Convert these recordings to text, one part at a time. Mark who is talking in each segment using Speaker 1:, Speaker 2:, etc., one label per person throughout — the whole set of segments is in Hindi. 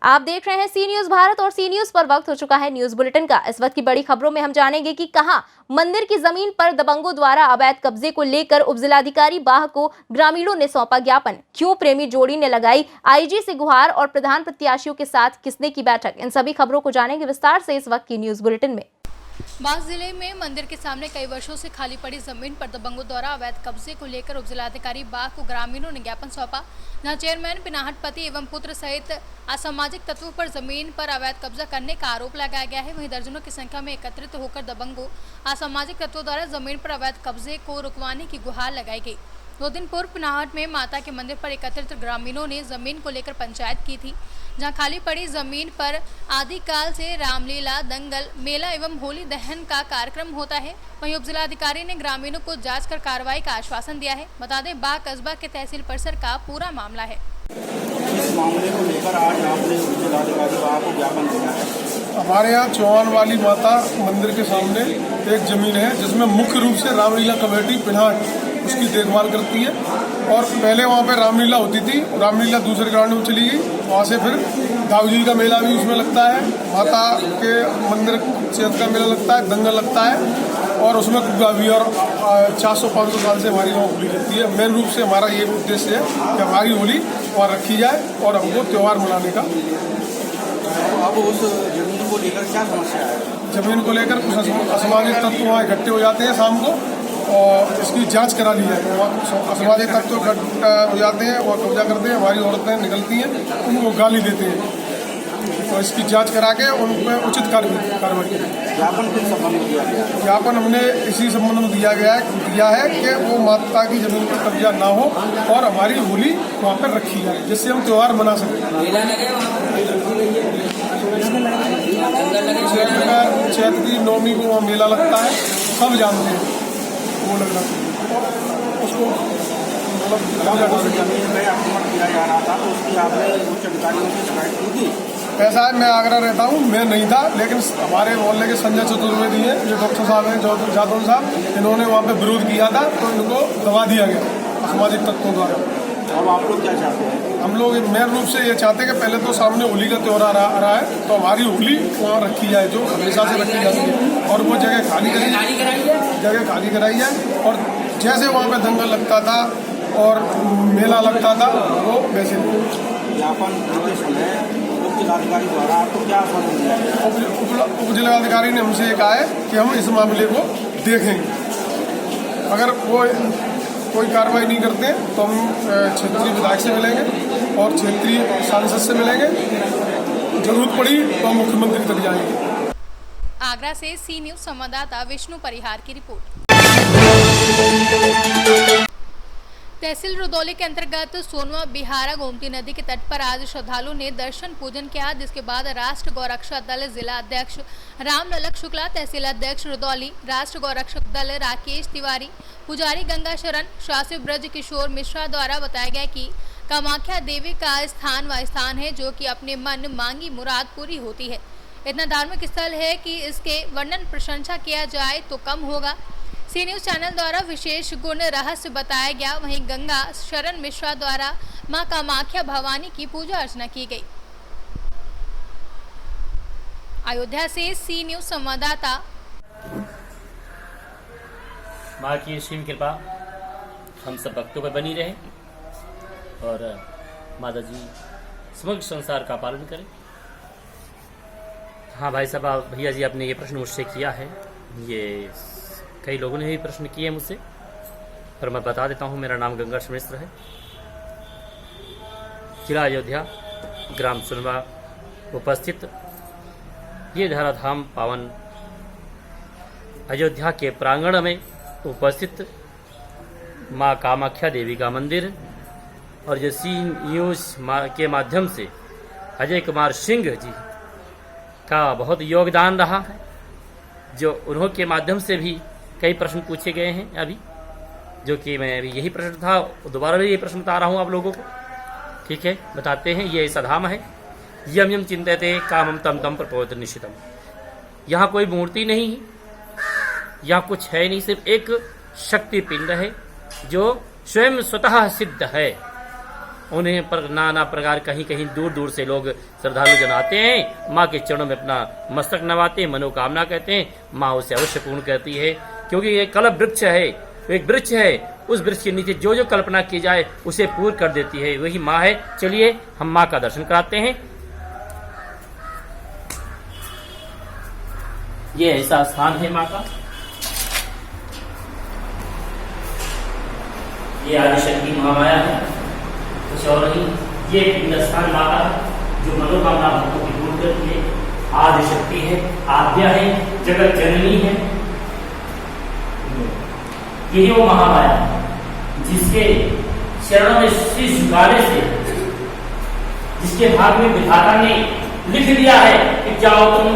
Speaker 1: आप देख रहे हैं सी न्यूज भारत और सी न्यूज पर वक्त हो चुका है न्यूज बुलेटिन का। इस वक्त की बड़ी खबरों में हम जानेंगे कि कहां मंदिर की जमीन पर दबंगों द्वारा अवैध कब्जे को लेकर उपजिलाधिकारी बाह को ग्रामीणों ने सौंपा ज्ञापन, क्यों प्रेमी जोड़ी ने लगाई आईजी से गुहार और प्रधान प्रत्याशियों के साथ किसने की बैठक। इन सभी खबरों को जानेंगे विस्तार से इस वक्त की न्यूज बुलेटिन में।
Speaker 2: बांस जिले में मंदिर के सामने कई वर्षों से खाली पड़ी जमीन पर दबंगों द्वारा अवैध कब्जे को लेकर उपजिलाधिकारी बाह को ग्रामीणों ने ज्ञापन सौंपा। जहां चेयरमैन पिनाहट पति एवं पुत्र सहित असामाजिक तत्वों पर जमीन पर अवैध कब्जा करने का आरोप लगाया गया है। वहीं दर्जनों की संख्या में एकत्रित होकर दबंगों असामाजिक तत्वों द्वारा जमीन पर अवैध कब्जे को रुकवाने की गुहार लगाई गई। 2 दिन पूर्व पिनाहट में माता के मंदिर पर एकत्रित ग्रामीणों ने जमीन को लेकर पंचायत की थी, जहां खाली पड़ी जमीन पर आदिकाल से रामलीला, दंगल, मेला एवं होली दहन का कार्यक्रम होता है। वहीं उपजिलाधिकारी ने ग्रामीणों को जांच कर कार्रवाई का आश्वासन दिया है। बता दें, बाह कस्बा के तहसील परिसर का पूरा मामला है।
Speaker 3: इस मामले को लेकर आज आपने उपजिलाधिकारी बाह को ज्ञापन दिया है।
Speaker 4: हमारे यहाँ चौहान वाली माता मंदिर के सामने एक जमीन है जिसमें मुख्य रूप से रामलीला कमेटी पिनाहट उसकी देखभाल करती है। और पहले वहाँ पे रामलीला होती थी, रामलीला दूसरे ग्राउंड में चली गई। वहाँ से फिर दाऊजी का मेला भी उसमें लगता है, माता के मंदिर चैत का मेला लगता है, दंगल लगता है और उसमें कुग्गा भी। और 400-500 साल से हमारी वहाँ होली लगती है। मेन रूप से हमारा ये उद्देश्य है कि हमारी होली वहाँ रखी जाए और हमको त्यौहार मनाने का।
Speaker 3: अब उस जमीन को लेकर क्या समस्या है?
Speaker 4: जमीन को लेकर कुछ असामाजिक तत्व वहाँ इकट्ठे हो जाते हैं शाम को और इसकी जांच करा ली जाए। वहाँ असामाजिक तत्व इकट्ठा हो जाते हैं और कब्जा करते हैं, हमारी औरतें निकलती हैं, उनको गाली देते हैं। तो इसकी जांच करा के उन पर उचित कार्रवाई की।
Speaker 3: ज्ञापन किस संबंध में दिया गया?
Speaker 4: ज्ञापन हमने इसी संबंध में दिया है कि वो माता की जमीन पर कब्जा ना हो और हमारी होली वहाँ पर रखी जाए, जिससे हम त्यौहार मना सकें। चैत की नवमी को वहाँ मेला लगता है, सब जानते हैं, वो लगना उसको
Speaker 3: जमीन में आक्रमण किया जा रहा था, तो उसकी आपने उच्च अधिकारियों से शिकायत की थी?
Speaker 4: ऐसा है, मैं आगरा रहता हूँ, मैं नहीं था, लेकिन हमारे मोहल्ले के संजय चतुर्वेदी हैं, जो डॉक्टर साहब हैं, जादव साहब, इन्होंने वहाँ पे विरोध किया था तो इनको दबा दिया गया सामाजिक तत्वों द्वारा।
Speaker 3: अब आप लोग क्या चाहते हैं?
Speaker 4: हम लोग मेन रूप से ये चाहते हैं कि पहले तो सामने होली का त्यौहार आ रहा है, तो हमारी होली वहाँ रखी जाए, जो हमेशा से रखी जाती है, और वो जगह खाली कराई जाए। और जैसे वहाँ पे दंगल लगता था और मेला लगता था, वो वैसे
Speaker 3: ज्ञापन देते समय उपजिलाधिकारी द्वारा आपको क्या आश्वासन दिया गया?
Speaker 4: उपजिलाधिकारी ने हमसे ये कहा है कि हम इस मामले को देखेंगे। अगर वो कोई कार्रवाई नहीं करते तो हम क्षेत्रीय विधायक से मिलेंगे और क्षेत्रीय सांसद से मिलेंगे, जरूरत पड़ी तो हम मुख्यमंत्री तक जाएंगे।
Speaker 2: आगरा से सी न्यूज संवाददाता विष्णु परिहार की रिपोर्ट। तहसील रुदौली के अंतर्गत सोनवा बिहारा गोमती नदी के तट पर आज श्रद्धालुओं ने दर्शन पूजन किया, जिसके बाद राष्ट्र गौरक्षा दल जिला अध्यक्ष राम ललक शुक्ला, तहसील अध्यक्ष रुदौली, राष्ट्र गौरक्षक दल राकेश तिवारी, पुजारी गंगा शरण, शासी ब्रज किशोर मिश्रा द्वारा बताया गया कि कामाख्या देवी का स्थान है जो कि अपने मन मांगी मुराद पूरी होती है। इतना धार्मिक स्थल है कि इसके वर्णन प्रशंसा किया जाए तो कम होगा। सी न्यूज चैनल द्वारा विशेष गुण रहस्य बताया गया। वहीं गंगा शरण मिश्रा द्वारा मां कामाख्या भवानी की पूजा अर्चना की गई। अयोध्या से सी न्यूज संवाददाता।
Speaker 5: मां की असीम कृपा हम सब भक्तों पर बनी रहे और माता जी समग्र संसार का पालन करें। हाँ भाई साहब, भैया जी, आपने ये प्रश्न मुझसे किया है, ये कई लोगों ने भी प्रश्न किए मुझसे, पर मैं बता देता हूँ। मेरा नाम गंगा मिश्र है, जिला अयोध्या, ग्राम सुनवा उपस्थित ये धराधाम पावन अयोध्या के प्रांगण में उपस्थित माँ कामाख्या देवी का मंदिर और जो सी न्यूज के माध्यम से अजय कुमार सिंह जी का बहुत योगदान रहा है, जो उन्हों के माध्यम से भी कई प्रश्न पूछे गए हैं अभी, जो कि मैं अभी यही प्रश्न था, दोबारा भी यही प्रश्न बता रहा हूँ आप लोगों को। ठीक है, बताते हैं। ये ऐसा धाम है, यम यम चिंतते कामम तम तम प्रपोत निश्चितम। यहाँ कोई मूर्ति नहीं है, यहाँ कुछ है नहीं, सिर्फ एक शक्ति पिंड है जो स्वयं स्वतः सिद्ध है उन्हें पर नाना प्रकार कहीं कहीं दूर दूर से लोग श्रद्धालु जन आते हैं, माँ के चरणों में अपना मस्तक नवाते हैं, मनोकामना कहते हैं, माँ उसे अवश्य पूर्ण करती है। क्योंकि ये कल्प वृक्ष है, एक वृक्ष है, उस वृक्ष के नीचे जो जो कल्पना की जाए उसे पूर्ण कर देती है, वही माँ है। चलिए हम माँ का दर्शन कराते हैं। ये ऐसा स्थान है माँ का, ये आदिशक्ति महामाया है, कुछ और नहीं। ये पिंड स्थान माँ का जो मनोकामना भक्तों की पूर्ण करती है, आदिशक्ति है, आद्या है, जगत जननी है। यही वो महामाया है जिसके चरणों में शीश झुकाने से, जिसके भाग में विधाता ने लिख दिया है कि जाओ तुम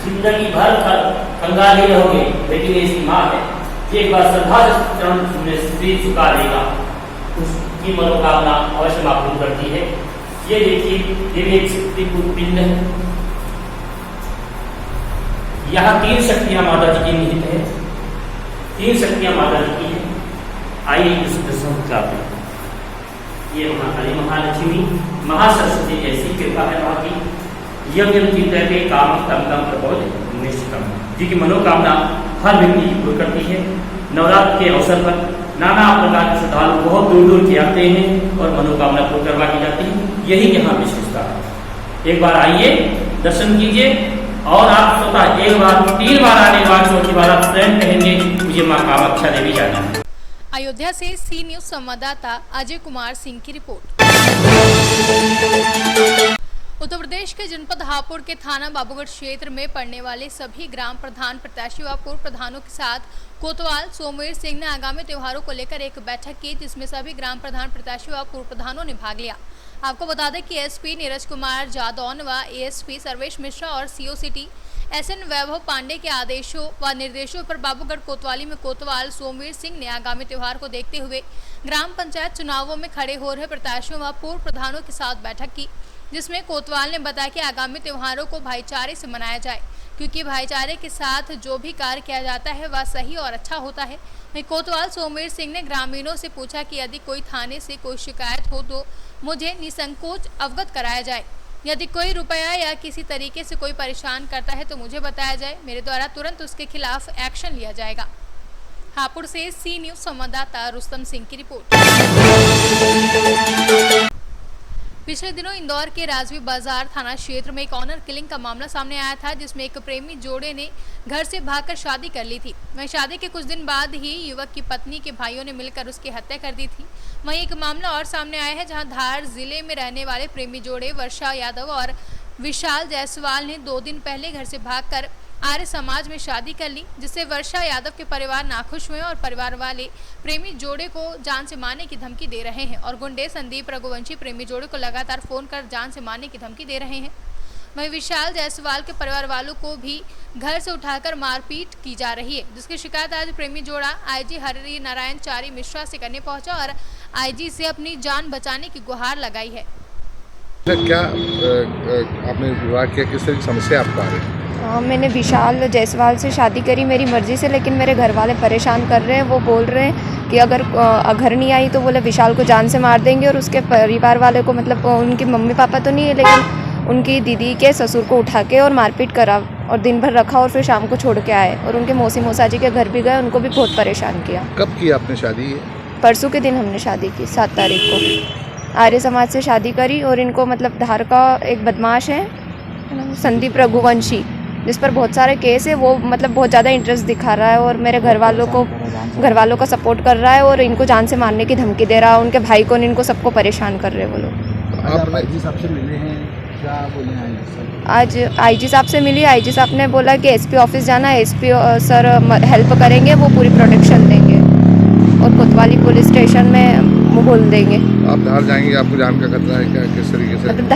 Speaker 5: जिंदगी भर कंगाल ही रहोगे, लेकिन ये इसकी माँ है, ये एक बार श्रद्धा से चरण में शीश झुका देगा, उसकी मनोकामना अवश्य माँ पूर्ण करती है। ये देखिए, ये भी एक शक्तिपूर्ण पिंड है। यहाँ 3 शक्तियां माता जी की निहित है, 3 शक्तियां माता जी की है। आइए इस दर्शन कराते हैं। ये महाकाली, महालक्ष्मी, महासरस्वती जैसी कृपा है वहाँ की। यज्ञ चिंता के काम तम प्रबोध निष्कम, जी की मनोकामना हर व्यक्ति की पूर्ण करती है। नवरात्र के अवसर पर नाना प्रकार के श्रद्धालु बहुत दूर दूर के आते हैं और मनोकामना पूर्ण करवा की जाती है। यही यहाँ विशेषता है। एक बार आइए, दर्शन कीजिए और आप स्वतः एक बार 3 बार आने के बाद 4थी बार आप स्वयं कहेंगे मुझे माँ कामाख्या देवी जाना है।
Speaker 2: अयोध्या से सी न्यूज संवाददाता अजय कुमार सिंह की रिपोर्ट। उत्तर प्रदेश के जनपद हापुड़ के थाना बाबूगढ़ क्षेत्र में पड़ने वाले सभी ग्राम प्रधान प्रत्याशी व पूर्व प्रधानों के साथ कोतवाल सोमवीर सिंह ने आगामी त्योहारों को लेकर एक बैठक की, जिसमें सभी ग्राम प्रधान प्रत्याशी व पूर्व प्रधानों ने भाग लिया। आपको बता दें कि एसपी नीरज कुमार जादौन व एएसपी सर्वेश मिश्रा और सीओ सिटी एसएन वैभव पांडे के आदेशों व निर्देशों पर बाबूगढ़ कोतवाली में कोतवाल सोमवीर सिंह ने आगामी त्योहार को देखते हुए ग्राम पंचायत चुनावों में खड़े हो रहे प्रत्याशियों व पूर्व प्रधानों के साथ बैठक की, जिसमें कोतवाल ने बताया कि आगामी त्योहारों को भाईचारे से मनाया जाए, क्योंकि भाईचारे के साथ जो भी कार्य किया जाता है वह सही और अच्छा होता है। वहीं कोतवाल सोमवीर सिंह ने ग्रामीणों से पूछा कि यदि कोई थाने से कोई शिकायत हो तो मुझे निसंकोच अवगत कराया जाए। यदि कोई रुपया या किसी तरीके से कोई परेशान करता है तो मुझे बताया जाए, मेरे द्वारा तुरंत उसके खिलाफ एक्शन लिया जाएगा। हापुड़ से सी न्यूज संवाददाता रुस्तम सिंह की रिपोर्ट। पिछले दिनों इंदौर के राजवी बाजार थाना क्षेत्र में एक ऑनर किलिंग का मामला सामने आया था, जिसमें एक प्रेमी जोड़े ने घर से भागकर शादी कर ली थी। वहीं शादी के कुछ दिन बाद ही युवक की पत्नी के भाइयों ने मिलकर उसकी हत्या कर दी थी। वहीं एक मामला और सामने आया है, जहां धार जिले में रहने वाले प्रेमी जोड़े वर्षा यादव और विशाल जायसवाल ने 2 दिन पहले घर से भागकर आर्य समाज में शादी कर ली, जिससे वर्षा यादव के परिवार नाखुश हुए और परिवार वाले प्रेमी जोड़े को जान से मारने की धमकी दे रहे हैं और गुंडे संदीप रघुवंशी प्रेमी जोड़े को लगातार फोन कर जान से मारने की धमकी दे रहे हैं। वहीं विशाल जायसवाल के परिवार वालों को भी घर से उठाकर मारपीट की जा रही है, जिसकी शिकायत आज प्रेमी जोड़ा आईजी हरि नारायण चारी मिश्रा से करने पहुंचा और आईजी से अपनी जान बचाने की गुहार लगाई है।
Speaker 6: क्या आपने विवाह किया, किस तरह की समस्या आपको आ रही है?
Speaker 7: मैंने विशाल जायसवाल से शादी करी मेरी मर्ज़ी से, लेकिन मेरे घर वाले परेशान कर रहे हैं। वो बोल रहे हैं कि अगर घर नहीं आई तो बोले विशाल को जान से मार देंगे, और उसके परिवार वाले को, मतलब उनके मम्मी पापा तो नहीं है लेकिन उनकी दीदी के ससुर को उठा के और मारपीट करा और दिन भर रखा और फिर शाम को छोड़ के आए, और उनके मौसी मौसा जी के घर भी गए, उनको भी बहुत परेशान किया।
Speaker 6: कब की आपने शादी?
Speaker 7: परसों के दिन हमने शादी की, 7 तारीख को आर्य समाज से शादी करी। और इनको मतलब धार का एक बदमाश है संदीप रघुवंशी, जिस पर बहुत सारे केस है, वो मतलब बहुत ज़्यादा इंटरेस्ट दिखा रहा है और मेरे घर वालों का सपोर्ट कर रहा है और इनको जान से मारने की धमकी दे रहा है। उनके भाई को, इनको सबको परेशान कर रहे हैं वो लोग।
Speaker 6: आप
Speaker 3: आईजी साहब से मिले हैं, क्या बोले हैं?
Speaker 7: आज आईजी साहब से मिली। आईजी साहब ने बोला कि एसपी ऑफिस जाना, एसपी सर हेल्प करेंगे, वो पूरी प्रोटेक्शन देंगे और कोतवाली पुलिस स्टेशन में बोल देंगे।
Speaker 6: आप धार जाएंगे, आपको जान का खतरा है क्या? किस तरीके से?
Speaker 7: मतलब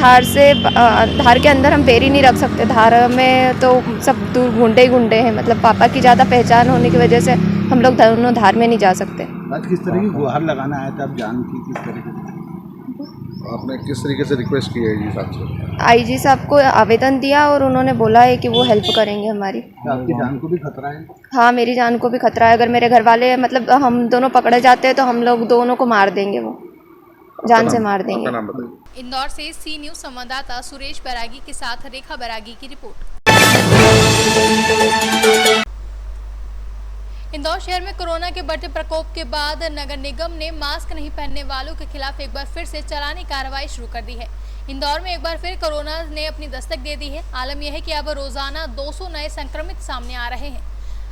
Speaker 7: धार के अंदर हम पैर ही नहीं रख सकते। धार में तो सब दूर गुंडे ही गुंडे हैं, मतलब पापा की ज़्यादा पहचान होने की वजह से हम लोग दोनों धार में नहीं जा सकते।
Speaker 3: आज किस तरह की गुहार लगाना आया था, आप जान की किस तरीके से?
Speaker 6: आपने किस तरीके से रिक्वेस्ट की है आईजी साहब से?
Speaker 7: आईजी साहब को आवेदन दिया और उन्होंने बोला है कि वो हेल्प करेंगे हमारी।
Speaker 3: आपकी जान को भी खतरा है?
Speaker 7: हाँ, मेरी जान को भी खतरा है। अगर मेरे घर वाले, मतलब हम दोनों पकड़े जाते हैं तो हम लोग दोनों को मार देंगे वो। जान से मार देंगे।
Speaker 6: आपका नाम बताइए।
Speaker 2: इंदौर से सी न्यूज संवाददाता सुरेश बैरागी के साथ रेखा बैरागी की रिपोर्ट। इंदौर शहर में कोरोना के बढ़ते प्रकोप के बाद नगर निगम ने मास्क नहीं पहनने वालों के खिलाफ एक बार फिर से चालानी कार्रवाई शुरू कर दी है। इंदौर में एक बार फिर कोरोना ने अपनी दस्तक दे दी है। आलम यह है कि अब रोजाना 200 नए संक्रमित सामने आ रहे हैं।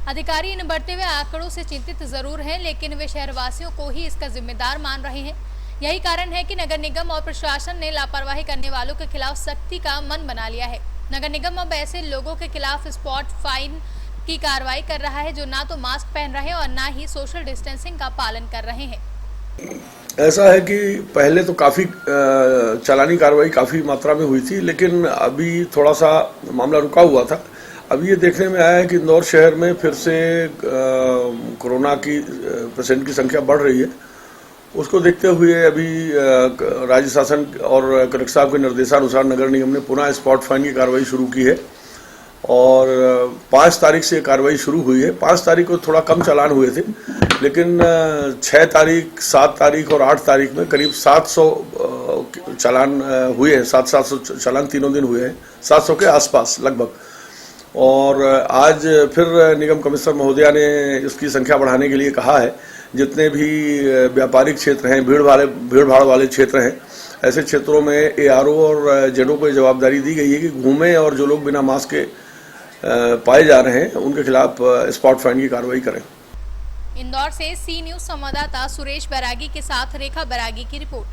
Speaker 2: अधिकारी इन बढ़ते हुए आंकड़ों से चिंतित जरूर हैं, लेकिन वे शहरवासियों को ही इसका जिम्मेदार मान रहे हैं। यही कारण है कि नगर निगम और प्रशासन ने लापरवाही करने वालों के खिलाफ सख्ती का मन बना लिया है। नगर निगम अब ऐसे लोगों के खिलाफ स्पॉट फाइन की कार्रवाई कर रहा है जो ना तो मास्क पहन रहे हैं और ना ही सोशल डिस्टेंसिंग का पालन कर रहे हैं।
Speaker 8: ऐसा है कि पहले तो काफ़ी चालानी कार्रवाई काफ़ी मात्रा में हुई थी, लेकिन अभी थोड़ा सा मामला रुका हुआ था। अभी ये देखने में आया है कि इंदौर शहर में फिर से कोरोना की पेशेंट की संख्या बढ़ रही है। उसको देखते हुए अभी राज्य शासन और कलेक्टर साहब के निर्देशानुसार नगर निगम ने पुनः स्पॉट फाइन की कार्रवाई शुरू की है और 5 तारीख से कार्रवाई शुरू हुई है। 5 तारीख को थोड़ा कम चालान हुए थे, लेकिन 6 तारीख, 7 तारीख और 8 तारीख में करीब 700 चालान हुए हैं। 700 चालान तीनों दिन हुए हैं, 700 के आसपास लगभग। और आज फिर निगम कमिश्नर महोदया ने इसकी संख्या बढ़ाने के लिए कहा है। जितने भी व्यापारिक क्षेत्र हैं, भीड़ भाड़ वाले क्षेत्र हैं, ऐसे क्षेत्रों में ARO और जेडो को जवाबदारी दी गई है कि घूमें और जो लोग बिना मास्क के पाए जा रहे हैं उनके खिलाफ स्पॉट फाइन की कार्रवाई करें।
Speaker 2: इंदौर से सी न्यूज संवाददाता सुरेश बैरागी के साथ रेखा बैरागी की रिपोर्ट।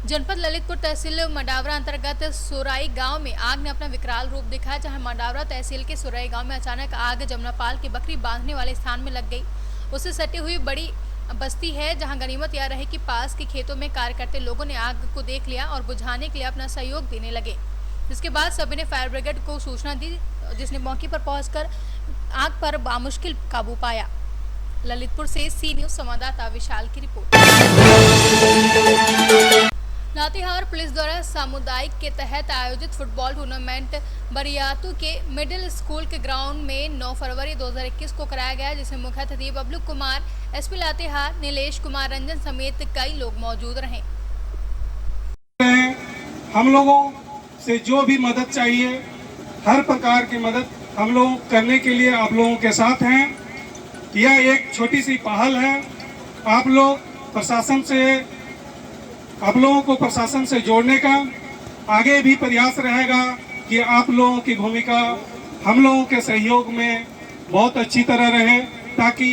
Speaker 2: जनपद ललितपुर तहसील मडावरा अंतर्गत सुराई गांव में आग ने अपना विकराल रूप दिखाया, जहां मडावरा तहसील के सुराई गांव में अचानक आग जमुनापाल की बकरी बांधने वाले स्थान में लग गई। उससे सटी हुई बड़ी बस्ती है, जहां गनीमत यह रही कि पास के खेतों में कार्य करते लोगों ने आग को देख लिया और बुझाने के लिए अपना सहयोग देने लगे। जिसके बाद सभी ने फायर ब्रिगेड को सूचना दी, जिसने मौके पर पहुंचकर आग पर बामुश्किल काबू पाया। ललितपुर से सी न्यूज संवाददाता विशाल की रिपोर्ट। लातेहार पुलिस द्वारा सामुदायिक के तहत आयोजित फुटबॉल टूर्नामेंट बरियातू के मिडिल स्कूल के ग्राउंड में 9 फरवरी 2021 को कराया गया, जिसमें मुख्य अतिथि बबलू कुमार, SP लातेहार, नीलेश कुमार रंजन समेत कई लोग मौजूद रहे।
Speaker 9: हम लोगों से जो भी मदद चाहिए, हर प्रकार की मदद हम लोग करने के लिए आप लोगों के साथ हैं। यह एक छोटी सी पहल है। आप लोगों को प्रशासन से जोड़ने का आगे भी प्रयास रहेगा कि आप लोगों की भूमिका हम लोगों के सहयोग में बहुत अच्छी तरह रहे, ताकि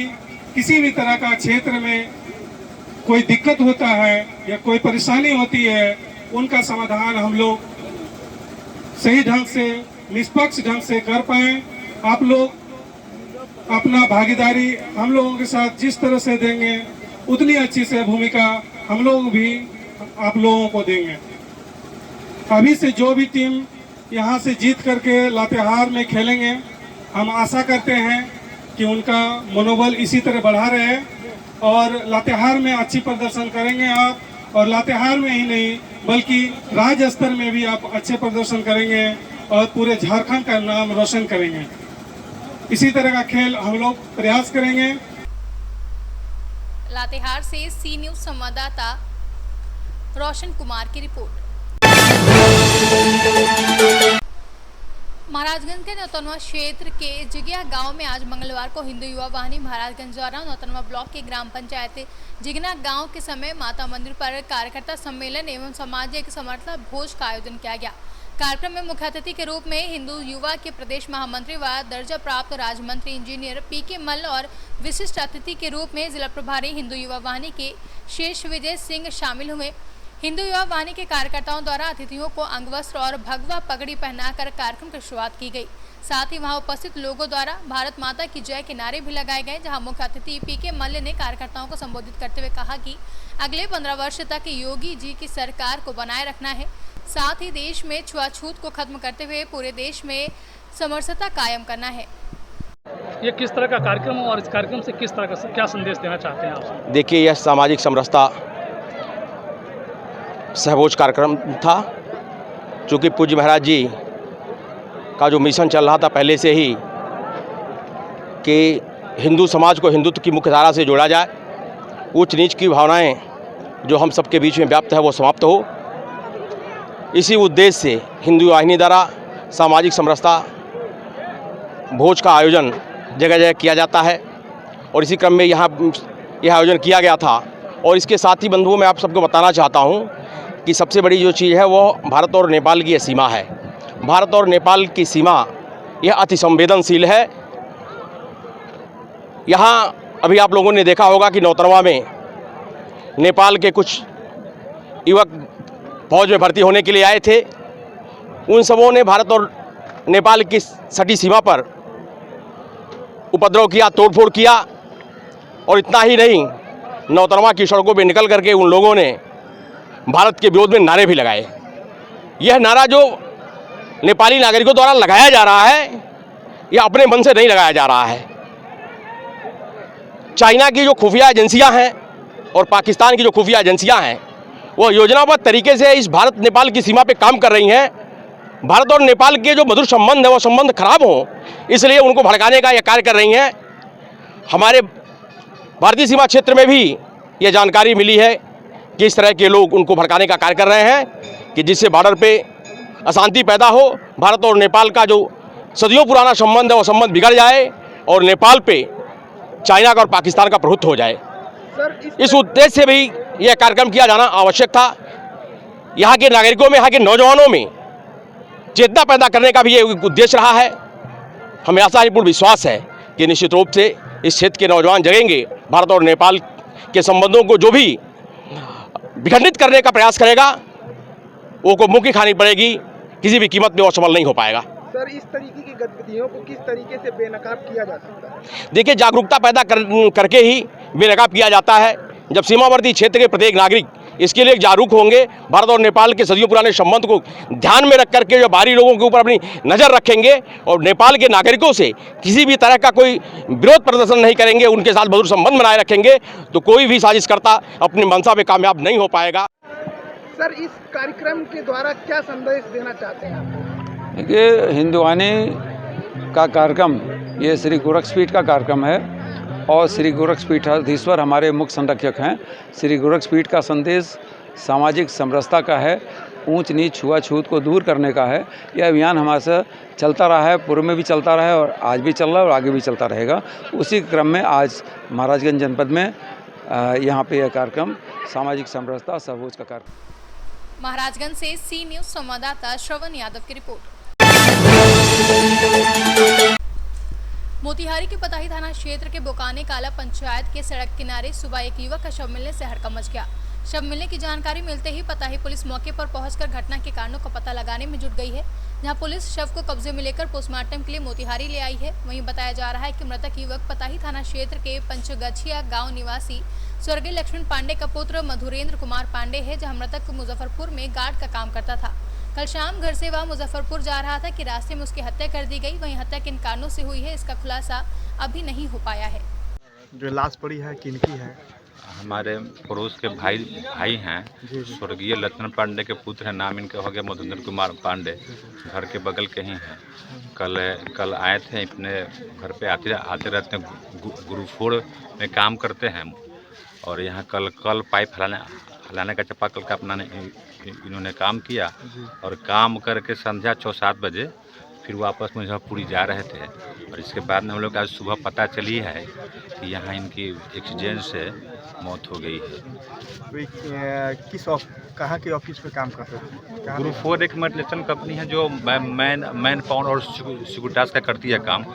Speaker 9: किसी भी तरह का क्षेत्र में कोई दिक्कत होता है या कोई परेशानी होती है, उनका समाधान हम लोग सही ढंग से, निष्पक्ष ढंग से कर पाए। आप लोग अपना भागीदारी हम लोगों के साथ जिस तरह से देंगे, उतनी अच्छी से भूमिका हम लोग भी आप लोगों को देंगे। अभी से जो भी टीम यहाँ से जीत करके लातेहार में खेलेंगे, हम आशा करते हैं कि उनका मनोबल इसी तरह बढ़ा रहे और लातेहार में अच्छी प्रदर्शन करेंगे आप, और लातेहार में ही नहीं बल्कि राज्य स्तर में भी आप अच्छे प्रदर्शन करेंगे और पूरे झारखंड का नाम रोशन करेंगे। इसी तरह का खेल हम लोग प्रयास करेंगे।
Speaker 2: लातेहार से सी न्यूज संवाददाता रोशन कुमार की रिपोर्ट। महाराजगंज के नौतनवा क्षेत्र के जिगिया गांव में आज मंगलवार को हिंदू युवा वाहिनी महाराजगंज द्वारा नौतनवा ब्लॉक के ग्राम पंचायत जिगना गांव के समय माता मंदिर पर कार्यकर्ता सम्मेलन एवं सामाजिक समर्था भोज का आयोजन किया गया। कार्यक्रम में मुख्य अतिथि के रूप में हिंदू युवा के प्रदेश महामंत्री व दर्जा प्राप्त राज्य मंत्री इंजीनियर PK मल्ल और विशिष्ट अतिथि के रूप में जिला प्रभारी हिंदू युवा वाहिनी के शेष विजय सिंह शामिल हुए। हिंदू युवा वाहिनी के कार्यकर्ताओं द्वारा अतिथियों को अंगवस्त्र और भगवा पगड़ी पहनाकर कार्यक्रम की शुरुआत की गई। साथ ही वहां उपस्थित लोगों द्वारा भारत माता की जय के नारे भी लगाए गए, जहां मुख्य अतिथि PK मल्ल ने कार्यकर्ताओं को संबोधित करते हुए कहा कि अगले 15 वर्ष तक योगी जी की सरकार को बनाए रखना है, साथ ही देश में छुआछूत को खत्म करते हुए पूरे देश में समरसता कायम करना है।
Speaker 10: ये किस तरह का कार्यक्रम है और इस कार्यक्रम से किस तरह का क्या संदेश देना चाहते हैं आप?
Speaker 11: देखिए, यह सामाजिक समरसता सहभोज कार्यक्रम था, चूँकि पूज्य महाराज जी का जो मिशन चल रहा था पहले से ही कि हिंदू समाज को हिंदुत्व की मुख्य धारा से जोड़ा जाए ऊंच नीच की भावनाएं जो हम सबके बीच में व्याप्त है वो समाप्त हो। इसी उद्देश्य से हिंदू वाहिनी द्वारा सामाजिक समरसता भोज का आयोजन जगह जगह किया जाता है और इसी क्रम में यहाँ यह आयोजन किया गया था। और इसके साथ ही बंधुओं मैं आप सबको बताना चाहता हूँ कि सबसे बड़ी जो चीज़ है वो भारत और नेपाल की यह सीमा है। भारत और नेपाल की सीमा यह अति संवेदनशील है। यहाँ अभी आप लोगों ने देखा होगा कि नौतनवा में नेपाल के कुछ युवक फौज में भर्ती होने के लिए आए थे। उन सबों ने भारत और नेपाल की सटी सीमा पर उपद्रव किया, तोड़फोड़ किया। और इतना ही नहीं, नौतनवा की सड़कों पर निकल करके उन लोगों ने भारत के विरोध में नारे भी लगाए। यह नारा जो नेपाली नागरिकों द्वारा लगाया जा रहा है यह अपने मन से नहीं लगाया जा रहा है। चाइना की जो खुफिया एजेंसियां हैं और पाकिस्तान की जो खुफिया एजेंसियां हैं वो योजनाबद्ध तरीके से इस भारत नेपाल की सीमा पे काम कर रही हैं। भारत और नेपाल के जो मधुर संबंध है वो संबंध खराब हो इसलिए उनको भड़काने का यह कार्य कर रही हैं। हमारे भारतीय सीमा क्षेत्र में भी ये जानकारी मिली है कि इस तरह के लोग उनको भड़काने का कार्य कर रहे हैं कि जिससे बॉर्डर पे अशांति पैदा हो, भारत और नेपाल का जो सदियों पुराना संबंध है वो संबंध बिगड़ जाए और नेपाल पे चाइना का और पाकिस्तान का प्रभुत्व हो जाए। इस उद्देश्य से भी यह कार्यक्रम किया जाना आवश्यक था। यहाँ के नागरिकों में, यहाँ के नौजवानों में चेतना पैदा करने का भी ये उद्देश्य रहा है। हमें आशा पूर्ण विश्वास है कि निश्चित रूप से इस क्षेत्र के नौजवान जगेंगे। भारत और नेपाल के संबंधों को जो भी विखंडित करने का प्रयास करेगा वो को मुँह की खानी पड़ेगी, किसी भी कीमत में वो सफल नहीं हो पाएगा।
Speaker 12: सर, इस तरीके की गतिविधियों को किस तरीके से बेनकाब किया जा सकता है?
Speaker 11: देखिए, जागरूकता पैदा करके ही बेनकाब किया जाता है। जब सीमावर्ती क्षेत्र के प्रत्येक नागरिक इसके लिए जागरूक होंगे, भारत और नेपाल के सदियों पुराने संबंध को ध्यान में रख करके जो बाहरी लोगों के ऊपर अपनी नज़र रखेंगे और नेपाल के नागरिकों से किसी भी तरह का कोई विरोध प्रदर्शन नहीं करेंगे, उनके साथ मधुर संबंध बनाए रखेंगे, तो कोई भी साजिशकर्ता अपनी मंशा में कामयाब नहीं हो पाएगा।
Speaker 12: सर, इस कार्यक्रम के द्वारा क्या संदेश देना चाहते हैं आप?
Speaker 13: देखिए, हिंदुवानी का कार्यक्रम ये श्री गोरक्षपीठ का कार्यक्रम है और श्री गोरक्षपीठाधीश्वर हमारे मुख्य संरक्षक हैं। श्री गोरक्षपीठ का संदेश सामाजिक समरसता का है, ऊंच नीच छुआछूत को दूर करने का है। यह अभियान हमारे से चलता रहा है, पूर्व में भी चलता रहा है और आज भी चल रहा है और आगे भी चलता रहेगा। उसी क्रम में आज महाराजगंज जनपद में यहाँ पे यह कार्यक्रम सामाजिक समरसता सहभोज का कार्यक्रम।
Speaker 2: महाराजगंज से सी न्यूज़ संवाददाता श्रवण यादव की रिपोर्ट। मोतिहारी के पताही थाना क्षेत्र के बोकाने काला पंचायत के सड़क किनारे सुबह एक युवक का शव मिलने से हड़कंप मच गया। शव मिलने की जानकारी मिलते ही पताही पुलिस मौके पर पहुंचकर घटना के कारणों का पता लगाने में जुट गई है। जहां पुलिस शव को कब्जे में लेकर पोस्टमार्टम के लिए मोतिहारी ले आई है। वहीं बताया जा रहा है कि मृतक युवक पताही थाना क्षेत्र के पंचगछिया गाँव निवासी स्वर्गीय लक्ष्मण पांडे का पुत्र मधुरेंद्र कुमार पांडे है, जहाँ मृतक मुजफ्फरपुर में गार्ड का काम करता था। कल शाम घर से वह मुजफ्फरपुर जा रहा था कि रास्ते में उसकी हत्या कर दी गई। वहीं हत्या किन कारणों से हुई है इसका खुलासा अभी नहीं हो पाया है।
Speaker 14: जो लाश पड़ी है किनकी है?
Speaker 15: हमारे पड़ोस के भाई हैं, स्वर्गीय लक्ष्मण पांडे के पुत्र हैं। नाम इनका हो गया मधुरेंद्र कुमार पांडे, घर के बगल के ही हैं। कल आए थे, अपने घर पे आते रहते हैं, गुरुफोड़ में काम करते हैं और यहाँ कल पाइप हलाने का चापाकल का अपना इन्होंने काम किया और काम करके संध्या 6-7 बजे फिर वापस मुजफ्फरपुर जा रहे थे। और इसके बाद में हम लोग आज सुबह पता चली है कि यहाँ इनकी एक्सीडेंट से मौत हो गई है।
Speaker 14: कहाँ के ऑफिस पे काम करते थे?
Speaker 15: गुरुफोर एक मल्टीनेशनल कंपनी है जो मैन पावर और सिक्योरिटास का करती है काम,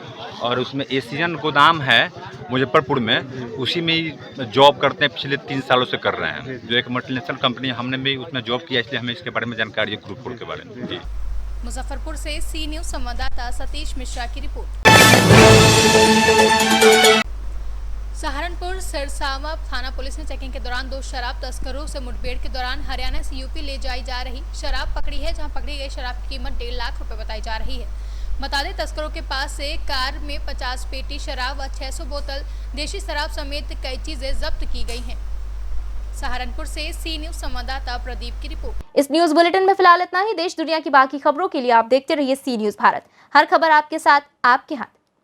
Speaker 15: और उसमें एशियन गोदाम है मुजफ्फरपुर में, उसी में ही जॉब करते हैं, पिछले 3 सालों से कर रहे हैं। जो एक मल्टीनेशनल कंपनी है, हमने भी उसमें जॉब किया, इसलिए हमें इसके बारे में जानकारी है, गुरुफोर के बारे में। जी,
Speaker 2: मुजफ्फरपुर से सी न्यूज़ संवाददाता सतीश मिश्रा की रिपोर्ट। सहारनपुर सरसावा थाना पुलिस ने चेकिंग के दौरान 2 शराब तस्करों से मुठभेड़ के दौरान हरियाणा से यूपी ले जाई जा रही शराब पकड़ी है, जहां पकड़ी गई शराब की कीमत 1.5 लाख रुपए बताई जा रही है। बता दें, तस्करों के पास से कार में 50 पेटी शराब व 600 बोतल देशी शराब समेत कई चीजें जब्त की गई हैं। सहारनपुर से सी न्यूज़ संवाददाता प्रदीप की रिपोर्ट।
Speaker 1: इस न्यूज बुलेटिन में फिलहाल इतना ही। देश दुनिया की बाकी खबरों के लिए आप देखते रहिए सी न्यूज़ भारत। हर खबर आपके साथ, आपके हाथ।